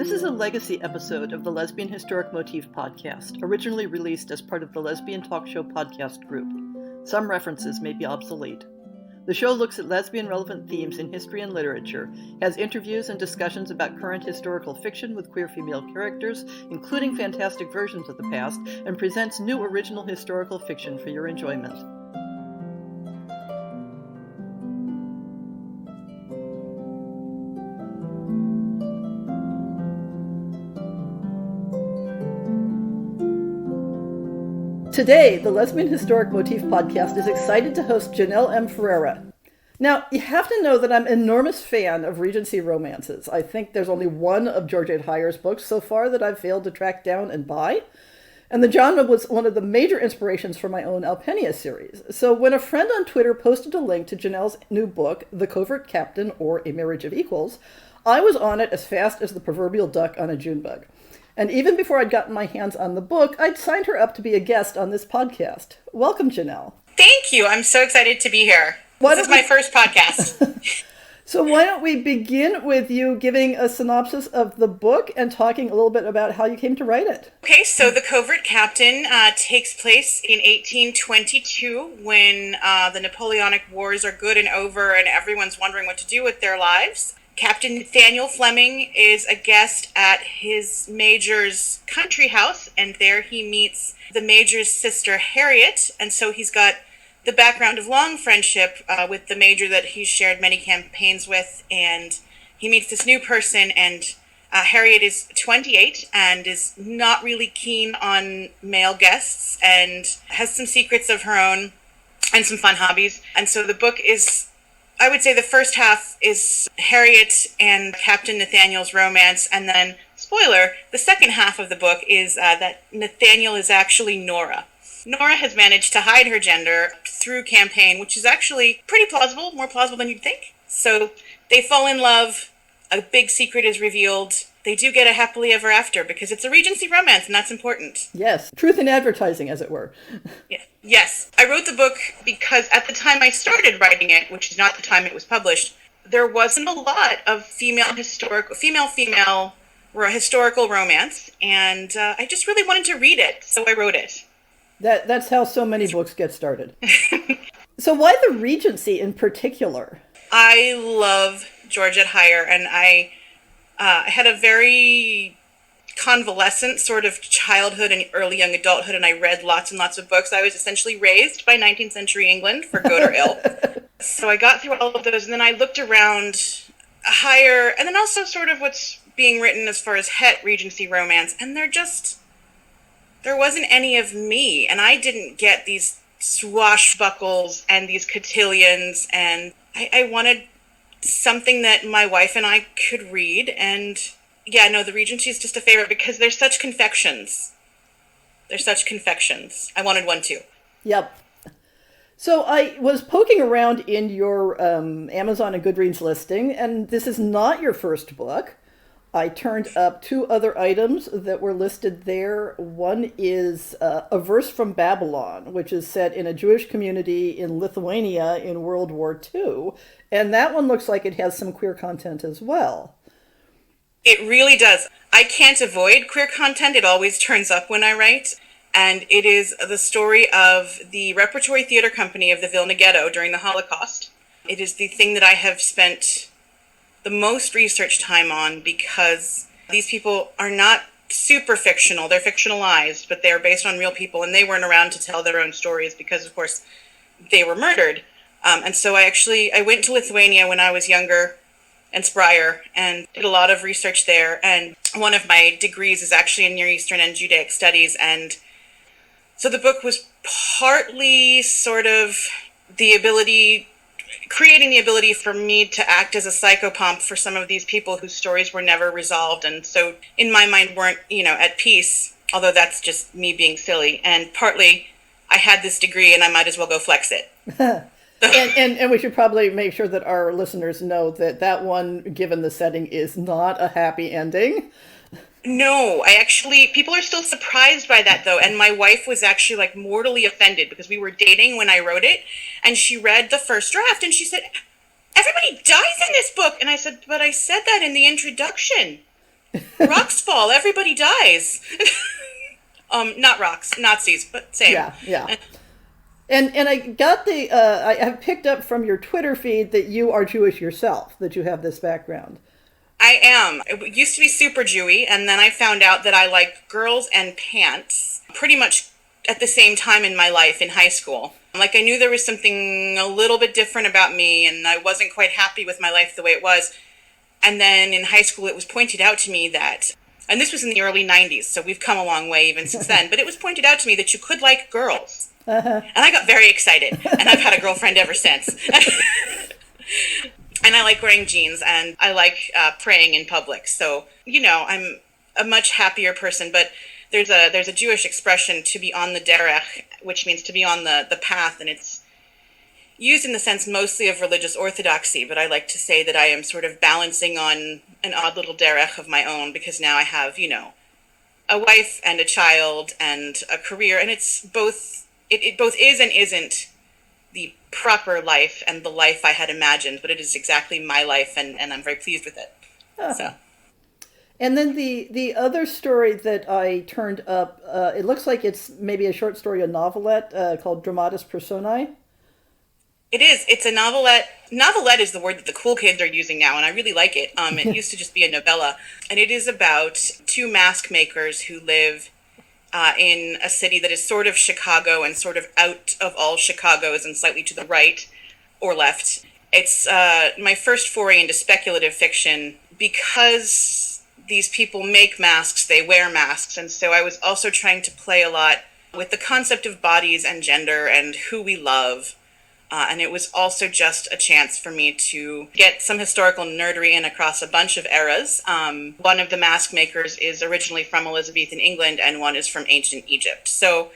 This is a legacy episode of the Lesbian Historic Motif podcast, originally released as part of the Lesbian Talk Show podcast group. Some references may be obsolete. The show looks at lesbian-relevant themes in history and literature, has interviews and discussions about current historical fiction with queer female characters, including fantastic versions of the past, and presents new original historical fiction for your enjoyment. Today, the Lesbian Historic Motif podcast is excited to host Jeannelle M. Ferreira. Now, you have to know that I'm an enormous fan of Regency romances. I think there's only one of Georgette Heyer's books so far that I've failed to track down and buy. And the genre was one of the major inspirations for my own Alpenia series. So when a friend on Twitter posted a link to Jeannelle's new book, The Covert Captain, or A Marriage of Equals, I was on it as fast as the proverbial duck on a June bug. And even before I'd gotten my hands on the book, I'd signed her up to be a guest on this podcast. Welcome, Jeannelle. Thank you. I'm so excited to be here. This is my first podcast. So why don't we begin with you giving a synopsis of the book and talking a little bit about how you came to write it. Okay, so The Covert Captain takes place in 1822 when the Napoleonic Wars are good and over and everyone's wondering what to do with their lives. Captain Nathaniel Fleming is a guest at his major's country house, and there he meets the major's sister, Harriet, and so he's got the background of long friendship with the major that he's shared many campaigns with, and he meets this new person, and Harriet is 28 and is not really keen on male guests and has some secrets of her own and some fun hobbies, and so the book is, I would say the first half is Harriet and Captain Nathaniel's romance, and then, spoiler, the second half of the book is that Nathaniel is actually Nora. Nora has managed to hide her gender through campaign, which is actually pretty plausible, more plausible than you'd think. So they fall in love, a big secret is revealed, they do get a happily ever after, because it's a Regency romance, and that's important. Yes, truth in advertising, as it were. Yeah. Yes, I wrote the book because at the time I started writing it, which is not the time it was published, there wasn't a lot of female historical romance, and I just really wanted to read it, so I wrote it. That's how so many books get started. So why the Regency in particular? I love Georgette Heyer, and I had a very convalescent sort of childhood and early young adulthood, and I read lots and lots of books. I was essentially raised by 19th century England, for good or ill. So I got through all of those, and then I looked around Heyer, and then also sort of what's being written as far as het Regency romance, and there wasn't any of me, and I didn't get these swashbuckles and these cotillions, and I wanted something that my wife and I could read, and yeah, no, the Regency is just a favorite because they're such confections. I wanted one too. Yep. So I was poking around in your Amazon and Goodreads listing, and this is not your first book. I turned up two other items that were listed there. One is A Verse from Babylon, which is set in a Jewish community in Lithuania in World War II. And that one looks like it has some queer content as well. It really does. I can't avoid queer content. It always turns up when I write. And it is the story of the repertory theater company of the Vilna Ghetto during the Holocaust. It is the thing that I have spent the most research time on because these people are not super fictional. They're fictionalized, but they're based on real people, and they weren't around to tell their own stories because, of course, they were murdered. And so I went to Lithuania when I was younger and sprier and did a lot of research there. And one of my degrees is actually in Near Eastern and Judaic Studies. And so the book was partly sort of creating the ability for me to act as a psychopomp for some of these people whose stories were never resolved. And so in my mind weren't, at peace, although that's just me being silly. And partly I had this degree and I might as well go flex it. And we should probably make sure that our listeners know that one, given the setting, is not a happy ending. No, people are still surprised by that, though. And my wife was actually mortally offended because we were dating when I wrote it. And she read the first draft and she said, everybody dies in this book. And I said, but I said that in the introduction. Rocks fall, everybody dies. Not rocks, Nazis, but same. Yeah, yeah. And I got I have picked up from your Twitter feed that you are Jewish yourself, that you have this background. I am. It used to be super Jewy, and then I found out that I like girls and pants pretty much at the same time in my life in high school. Like, I knew there was something a little bit different about me, and I wasn't quite happy with my life the way it was. And then in high school, it was pointed out to me that, and this was in the early 90s, so we've come a long way even since then, but it was pointed out to me that you could like girls. And I got very excited, and I've had a girlfriend ever since. And I like wearing jeans, and I like praying in public. So, I'm a much happier person, but there's a Jewish expression, to be on the derech, which means to be on the path, and it's used in the sense mostly of religious orthodoxy, but I like to say that I am sort of balancing on an odd little derech of my own, because now I have, a wife and a child and a career, and it's both, it both is and isn't the proper life and the life I had imagined, but it is exactly my life, and I'm very pleased with it. Oh. So. And then the other story that I turned up, it looks like it's maybe a short story, a novelette called Dramatis Personae. It is. It's a novelette. Novelette is the word that the cool kids are using now, and I really like it. It used to just be a novella, and it is about two mask makers who live in a city that is sort of Chicago and sort of out of all Chicago's and slightly to the right or left. It's my first foray into speculative fiction. Because these people make masks, they wear masks, and so I was also trying to play a lot with the concept of bodies and gender and who we love. And it was also just a chance for me to get some historical nerdery in across a bunch of eras. One of the mask makers is originally from Elizabethan England, and one is from ancient Egypt. So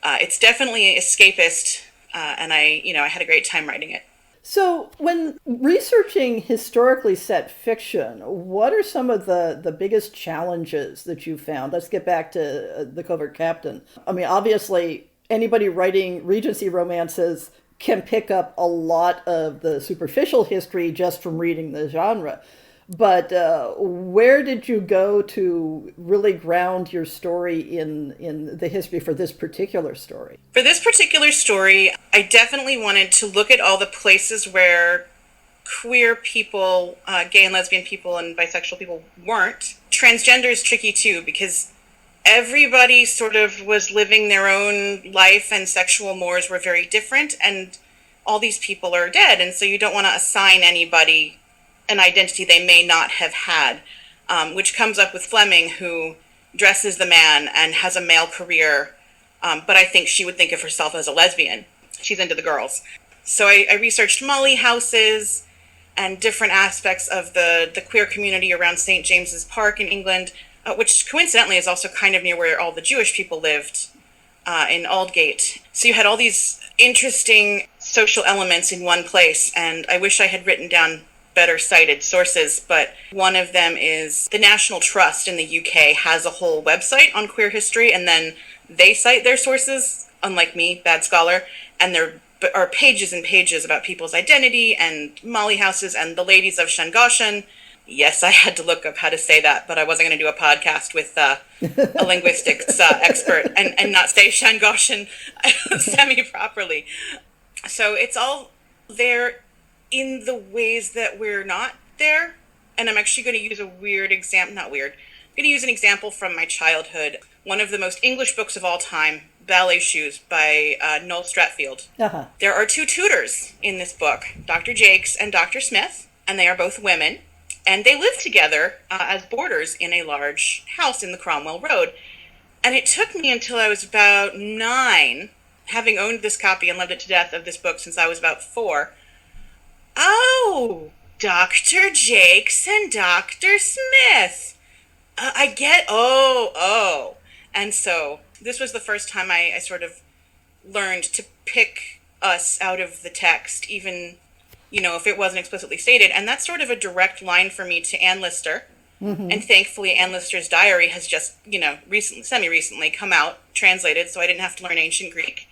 it's definitely escapist, and I had a great time writing it. So when researching historically set fiction, what are some of the biggest challenges that you found? Let's get back to The Covert Captain. I mean, obviously, anybody writing Regency romances can pick up a lot of the superficial history just from reading the genre. But where did you go to really ground your story in the history for this particular story? For this particular story, I definitely wanted to look at all the places where queer people, gay and lesbian people and bisexual people weren't. Transgender is tricky too, because everybody sort of was living their own life, and sexual mores were very different, and all these people are dead, and so you don't want to assign anybody an identity they may not have had, which comes up with Fleming, who dresses the man and has a male career, but I think she would think of herself as a lesbian. She's into the girls. So I researched Molly houses and different aspects of the queer community around St. James's Park in England, which coincidentally is also kind of near where all the Jewish people lived, in Aldgate. So you had all these interesting social elements in one place, and I wish I had written down better cited sources, but one of them is the National Trust in the UK has a whole website on queer history, and then they cite their sources, unlike me, bad scholar, and there are pages and pages about people's identity and Molly houses and the ladies of Shangashan. Yes, I had to look up how to say that, but I wasn't going to do a podcast with a linguistics expert and not say Shangashan semi-properly. So it's all there in the ways that we're not there. And I'm actually going to use a weird example, not weird, I'm going to use an example from my childhood. One of the most English books of all time, Ballet Shoes by Noel Stratfield. Uh-huh. There are two tutors in this book, Dr. Jakes and Dr. Smith, and they are both women. And they live together as boarders in a large house in the Cromwell Road. And it took me until I was about 9, having owned this copy and loved it to death of this book since I was about 4. Oh, Dr. Jakes and Dr. Smith. I get, oh. And so this was the first time I sort of learned to pick us out of the text, even, if it wasn't explicitly stated. And that's sort of a direct line for me to Anne Lister. Mm-hmm. And thankfully, Anne Lister's diary has just, semi-recently come out, translated, so I didn't have to learn ancient Greek.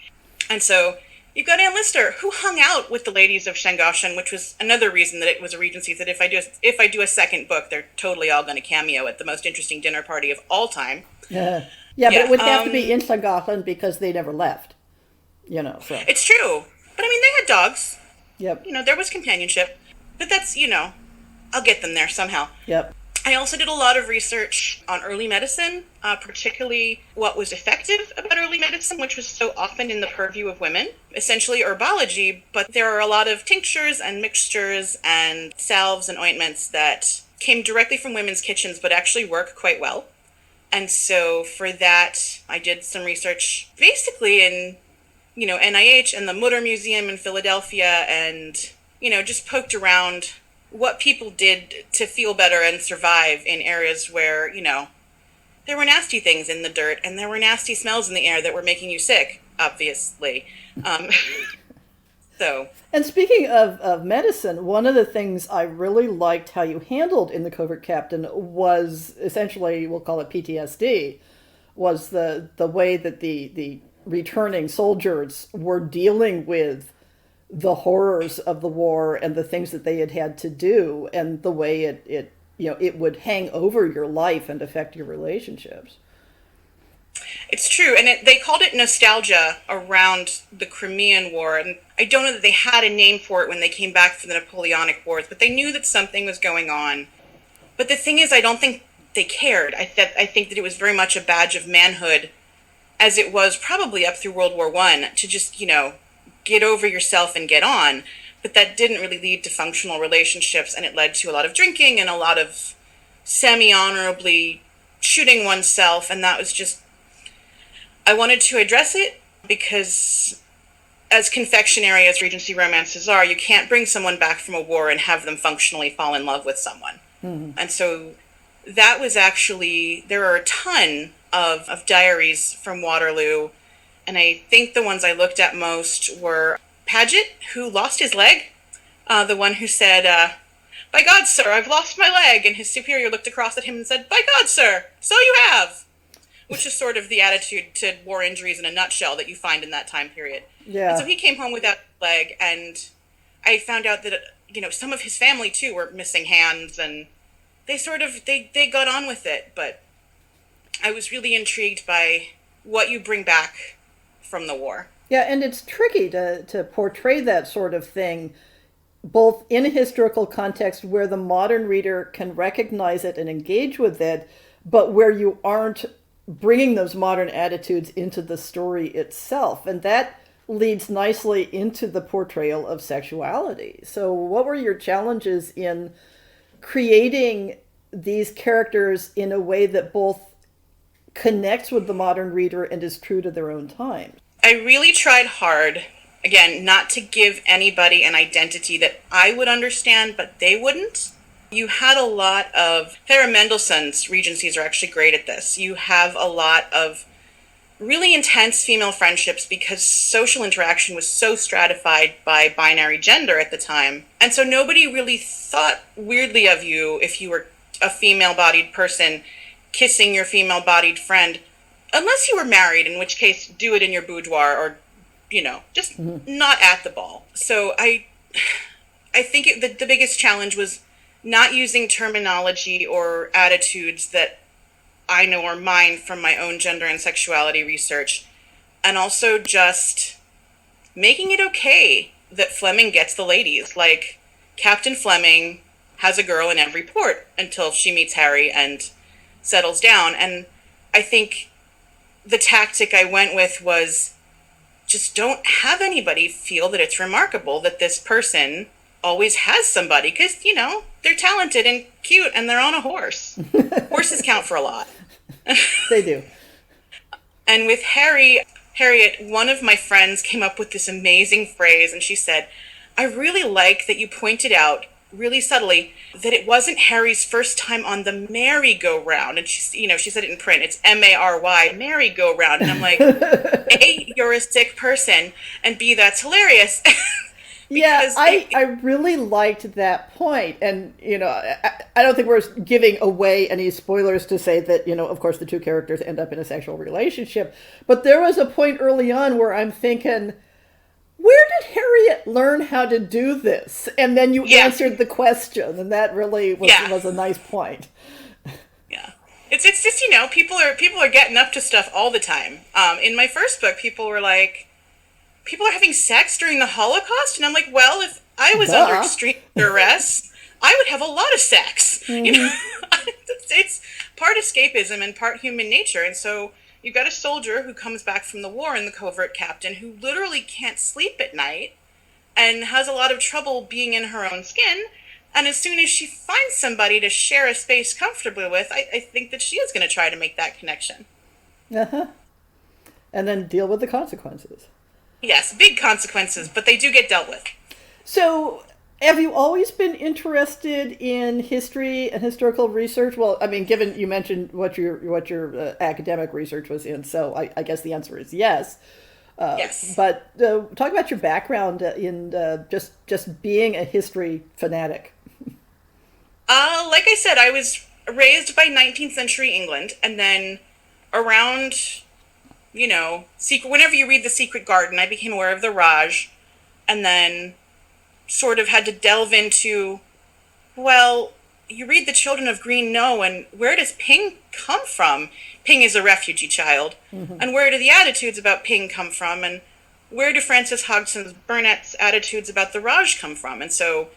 And so You've got Ann Lister, who hung out with the ladies of Shangoshan, which was another reason that it was a Regency. That if I do a second book, they're totally all going to cameo at the most interesting dinner party of all time. Yeah, yeah, but Yeah, it would have to be in Shanghai because they never left. So. it's true. But I mean, they had dogs. Yep. There was companionship. But that's, I'll get them there somehow. Yep. I also did a lot of research on early medicine, particularly what was effective about early medicine, which was so often in the purview of women, essentially herbology, but there are a lot of tinctures and mixtures and salves and ointments that came directly from women's kitchens, but actually work quite well. And so for that, I did some research basically in, NIH and the Mutter Museum in Philadelphia and, just poked around what people did to feel better and survive in areas where, there were nasty things in the dirt and there were nasty smells in the air that were making you sick, obviously. And speaking of medicine, one of the things I really liked how you handled in The Covert Captain was essentially, we'll call it PTSD, was the way that the returning soldiers were dealing with the horrors of the war and the things that they had to do and the way it would hang over your life and affect your relationships. It's true, and they called it nostalgia around the Crimean War, and I don't know that they had a name for it when they came back from the Napoleonic Wars, but they knew that something was going on. But the thing is, I don't think they cared. I think that it was very much a badge of manhood, as it was probably up through World War I, to just, get over yourself and get on. But that didn't really lead to functional relationships, and it led to a lot of drinking and a lot of semi-honorably shooting oneself, and that was just... I wanted to address it because, as confectionery as Regency romances are, you can't bring someone back from a war and have them functionally fall in love with someone. Mm-hmm. And so that was actually... There are a ton of diaries from Waterloo, and I think the ones I looked at most were Paget, who lost his leg, the one who said, "By God, sir, I've lost my leg," and his superior looked across at him and said, "By God, sir, so you have," which is sort of the attitude to war injuries in a nutshell that you find in that time period. Yeah. And so he came home without a leg, and I found out that, some of his family, too, were missing hands, and they got on with it, but I was really intrigued by what you bring back from the war. Yeah, and it's tricky to portray that sort of thing, both in a historical context where the modern reader can recognize it and engage with it, but where you aren't bringing those modern attitudes into the story itself. And that leads nicely into the portrayal of sexuality. So what were your challenges in creating these characters in a way that both connects with the modern reader and is true to their own time? I really tried hard, again, not to give anybody an identity that I would understand, but they wouldn't. You had a lot of... Ferreira Mendelssohn's Regencies are actually great at this. You have a lot of really intense female friendships because social interaction was so stratified by binary gender at the time. And so nobody really thought weirdly of you if you were a female-bodied person kissing your female-bodied friend, unless you were married, in which case do it in your boudoir or, just not at the ball. So I think the biggest challenge was not using terminology or attitudes that I know are mine from my own gender and sexuality research, and also just making it okay that Fleming gets the ladies. Like, Captain Fleming has a girl in every port until she meets Harry and settles down. And I think the tactic I went with was just don't have anybody feel that it's remarkable that this person always has somebody, because, they're talented and cute and they're on a horse. Horses count for a lot. They do. And with Harriet, one of my friends came up with this amazing phrase, and she said, "I really like that you pointed out really subtly that it wasn't Harry's first time on the merry-go-round." And she said it in print. It's M-A-R-Y, merry-go-round. And I'm like, A, you're a sick person, and B, that's hilarious. Yeah, I really liked that point. And, I don't think we're giving away any spoilers to say that, of course the two characters end up in a sexual relationship. But there was a point early on where I'm thinking, where did Harriet learn how to do this? And then you Yeah. answered the question, and that really was a nice point. Yeah. It's just, people are getting up to stuff all the time. In my first book, people were like, people are having sex during the Holocaust? And I'm like, well, if I was under extreme duress, I would have a lot of sex. It's part escapism and part human nature. And so you've got a soldier who comes back from the war and the covert captain who literally can't sleep at night and has a lot of trouble being in her own skin. And as soon as she finds somebody to share a space comfortably with, I think that she is going to try to make that connection. Uh-huh. And then deal with the consequences. Yes, big consequences, but they do get dealt with. So, have you always been interested in history and historical research? Well, I mean, given you mentioned what your academic research was in, so I guess the answer is yes. Yes. But talk about your background in just being a history fanatic. Like I said, I was raised by 19th century England, and then around, whenever you read The Secret Garden, I became aware of the Raj, and then sort of had to delve into, well, you read The Children of Green Know, and where does Ping come from? Ping is a refugee child. Mm-hmm. And where do the attitudes about Ping come from? And where do Frances Hodgson Burnett's attitudes about the Raj come from? And so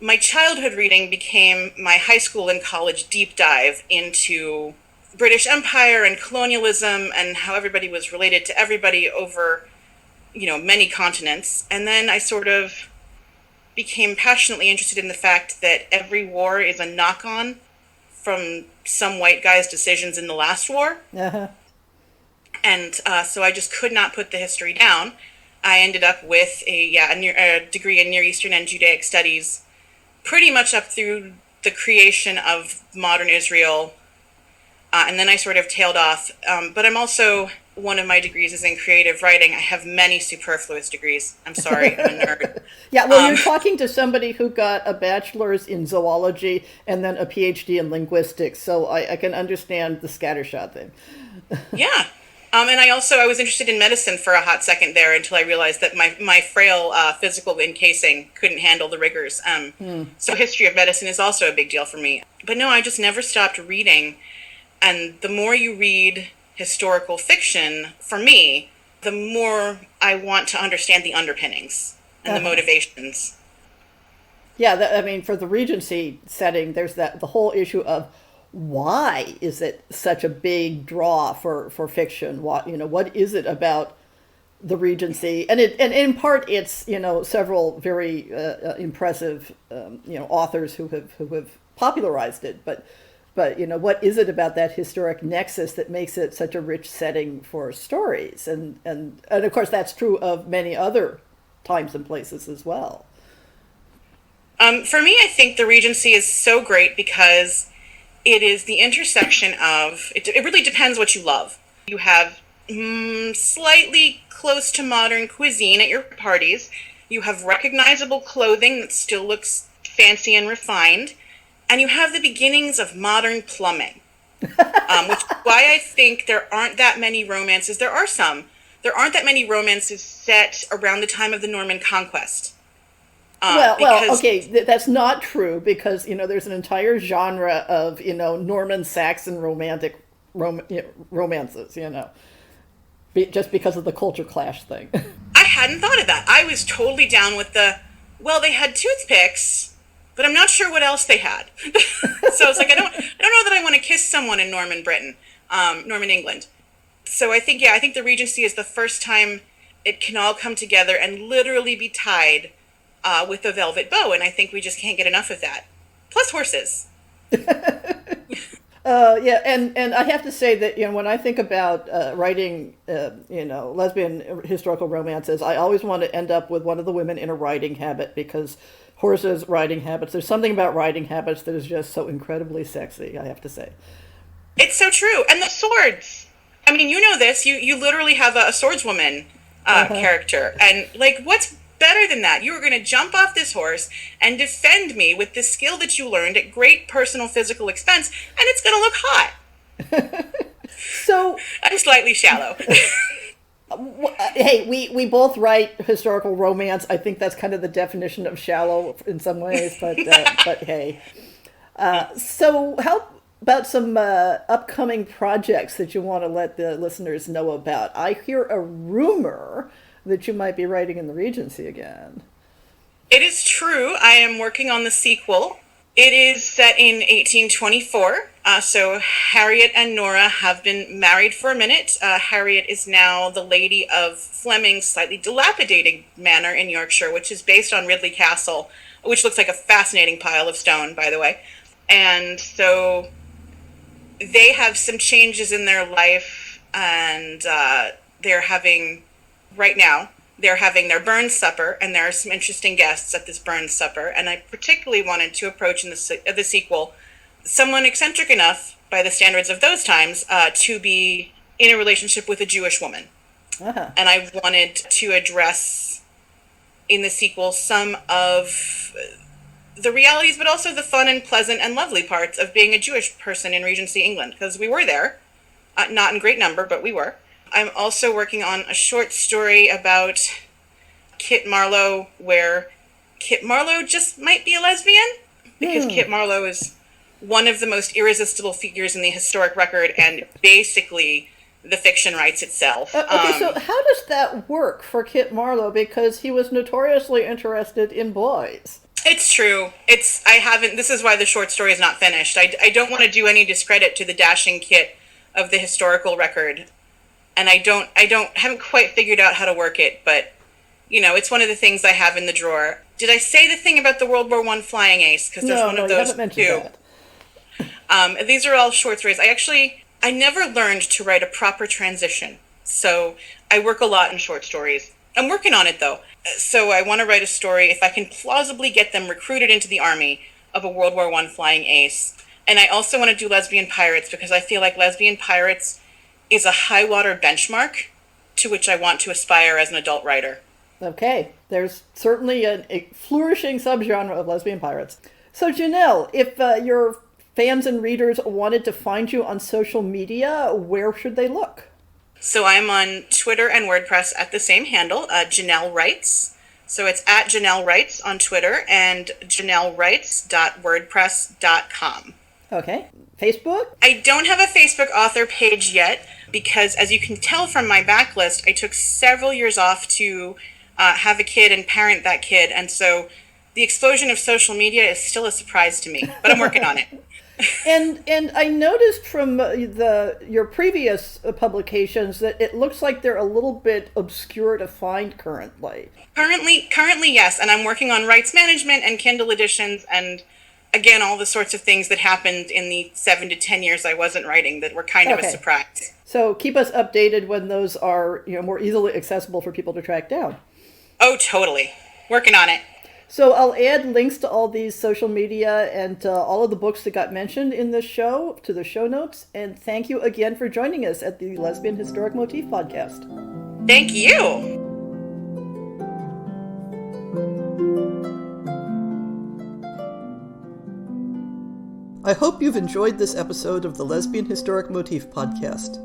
my childhood reading became my high school and college deep dive into British Empire and colonialism and how everybody was related to everybody over, many continents. And then I sort of became passionately interested in the fact that every war is a knock-on from some white guy's decisions in the last war. Uh-huh. And so I just could not put the history down. I ended up with a degree in Near Eastern and Judaic Studies, pretty much up through the creation of modern Israel. And then I sort of tailed off. But I'm also, one of my degrees is in creative writing. I have many superfluous degrees. I'm sorry, I'm a nerd. Yeah, well, you're talking to somebody who got a bachelor's in zoology and then a PhD in linguistics, so I can understand the scattershot thing. Yeah. And I was interested in medicine for a hot second there until I realized that my frail physical encasing couldn't handle the rigors. So history of medicine is also a big deal for me. But no, I just never stopped reading. And the more you read historical fiction, for me, the more I want to understand the underpinnings and the motivations. Yeah, for the Regency setting, there's the whole issue of why is it such a big draw for fiction? What is it about the Regency? And in part it's several very impressive authors who have popularized it, but what is it about that historic nexus that makes it such a rich setting for stories? And of course that's true of many other times and places as well. For me, I think the Regency is so great because it is the intersection of, it really depends what you love. You have slightly close to modern cuisine at your parties. You have recognizable clothing that still looks fancy and refined. And you have the beginnings of modern plumbing, which is why I think there aren't that many romances. There are some. There aren't that many romances set around the time of the Norman Conquest. Okay, that's not true because, there's an entire genre of, Norman Saxon romances, just because of the culture clash thing. I hadn't thought of that. I was totally down with they had toothpicks, but I'm not sure what else they had. So it's like, I don't know that I want to kiss someone in Norman England. So I think the Regency is the first time it can all come together and literally be tied with a velvet bow, and I think we just can't get enough of that. Plus horses. And I have to say that when I think about writing lesbian historical romances, I always want to end up with one of the women in a riding habit because horses, riding habits. There's something about riding habits that is just so incredibly sexy, I have to say. It's so true. And the swords. I mean, you know this. You literally have a swordswoman character. And, what's better than that? You were going to jump off this horse and defend me with the skill that you learned at great personal physical expense, and it's going to look hot. So I'm slightly shallow. Hey, we both write historical romance. I think that's kind of the definition of shallow in some ways, but hey. So how about some upcoming projects that you want to let the listeners know about? I hear a rumor that you might be writing in the Regency again. It is true. I am working on the sequel. It is set in 1824. So Harriet and Nora have been married for a minute. Harriet is now the lady of Fleming's slightly dilapidated manor in Yorkshire, which is based on Ridley Castle, which looks like a fascinating pile of stone, by the way. And so they have some changes in their life, and they're having their burn supper, and there are some interesting guests at this burn supper. And I particularly wanted to approach in the sequel someone eccentric enough, by the standards of those times, to be in a relationship with a Jewish woman. Uh-huh. And I wanted to address in the sequel some of the realities, but also the fun and pleasant and lovely parts of being a Jewish person in Regency England, because we were there, not in great number, but we were. I'm also working on a short story about Kit Marlowe, where Kit Marlowe just might be a lesbian, because Kit Marlowe is one of the most irresistible figures in the historic record, and basically the fiction writes itself. Okay, so how does that work for Kit Marlowe? Because he was notoriously interested in boys. It's true. This is why the short story is not finished. I don't want to do any discredit to the dashing Kit of the historical record. And haven't quite figured out how to work it, but, it's one of the things I have in the drawer. Did I say the thing about the World War I flying ace? Because there's one of those, you haven't mentioned that. These are all short stories. I never learned to write a proper transition. So I work a lot in short stories. I'm working on it, though. So I want to write a story, if I can plausibly get them recruited into the army, of a World War I flying ace. And I also want to do lesbian pirates, because I feel like lesbian pirates is a high water benchmark to which I want to aspire as an adult writer. Okay, there's certainly a flourishing subgenre of lesbian pirates. So Jeannelle, if your fans and readers wanted to find you on social media, where should they look? So I'm on Twitter and WordPress at the same handle, Jeannelle Writes. So it's at Jeannelle Writes on Twitter and JeannelleWrites.wordpress.com. Okay. Facebook? I don't have a Facebook author page yet because, as you can tell from my backlist, I took several years off to have a kid and parent that kid. And so the explosion of social media is still a surprise to me, but I'm working on it. And I noticed from your previous publications that it looks like they're a little bit obscure to find currently. Currently, yes. And I'm working on rights management and Kindle editions and, again, all the sorts of things that happened in the 7 to 10 years I wasn't writing that were kind of a surprise. So keep us updated when those are more easily accessible for people to track down. Oh, totally. Working on it. So I'll add links to all these social media and all of the books that got mentioned in this show to the show notes. And thank you again for joining us at the Lesbian Historic Motif Podcast. Thank you. I hope you've enjoyed this episode of the Lesbian Historic Motif Podcast.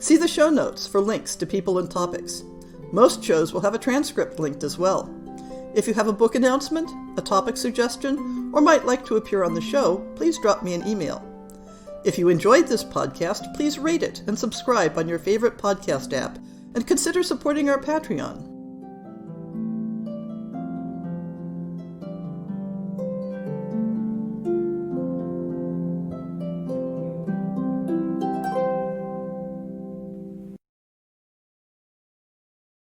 See the show notes for links to people and topics. Most shows will have a transcript linked as well. If you have a book announcement, a topic suggestion, or might like to appear on the show, please drop me an email. If you enjoyed this podcast, please rate it and subscribe on your favorite podcast app, and consider supporting our Patreon.